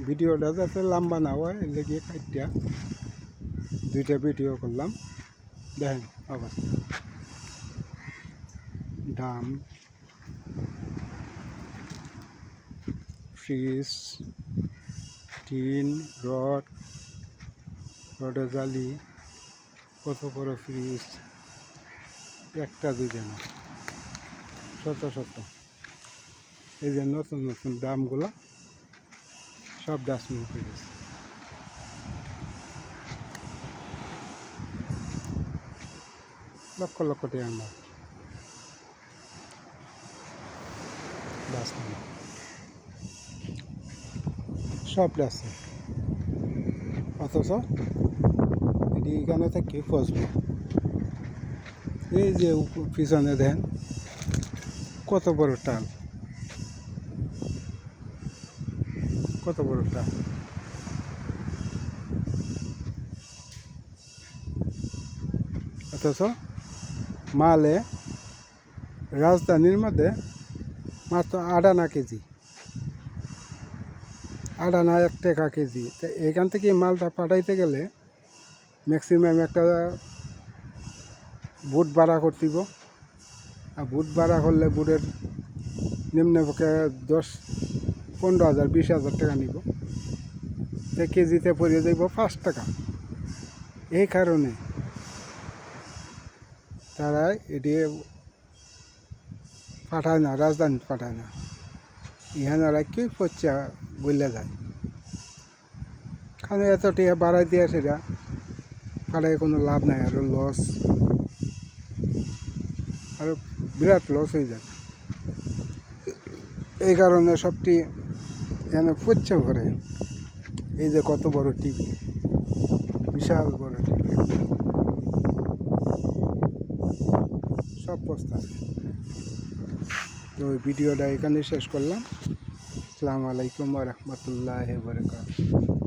ভিডিওটা যাতে লম্বা না হয় এর লেগে কাটিয়া দুইটা ভিডিও করলাম। দেখেন অবস্থা, ডাম, ফ্রিজ, টিন, রডের জালি, কত বড় ফ্রিজ, একটা দুইটা না, শত শত। এই যে নতুন নতুন দামগুলো সব ডাস্টবিন হয়ে গেছে। লক্ষ লক্ষ টাকা আমার ডাস্টবিন, সব ডাস্টবিন, অথচ এটি এখানে থেকে ফসবো। এই যে পিছনে দেন কত বড় টাল, কত বড় টাল, অথচ মালে রাজধানীর মধ্যে মাত্র 8 আনা কেজি, 8 আনা 1 টাকা কেজি। তো এখান থেকে মালটা পাঠাইতে গেলে ম্যাক্সিমাম একটা বুট ভাড়া করতেইব। আর বুট ভাড়া করলে বুটের নিম্নপক্ষে 10-15,000 20,000 টাকা নিব। তো কেজিতে পড়ে যাইব 5 টাকা। এই কারণে তারা এটি পাঠায় না, রাজধানী পাঠায় না, ইহান রাখি পচা বললে যায়। কারণ এত টাকা বাড়াই দিয়ে সেটা পাঠায় কোনো লাভ নাই, আরও লস, আরও বিরাট লস হয়ে যায়। এই কারণে সবটি এখানে পচা করে। এই যে কত বড় টিভি, বিশাল বড় টিভি, সব বস্তা। তো ওই ভিডিওটা এখানে শেষ করলাম। আসসালামু আলাইকুম ওয়া রাহমাতুল্লাহি ওয়া বারাকাতুহু।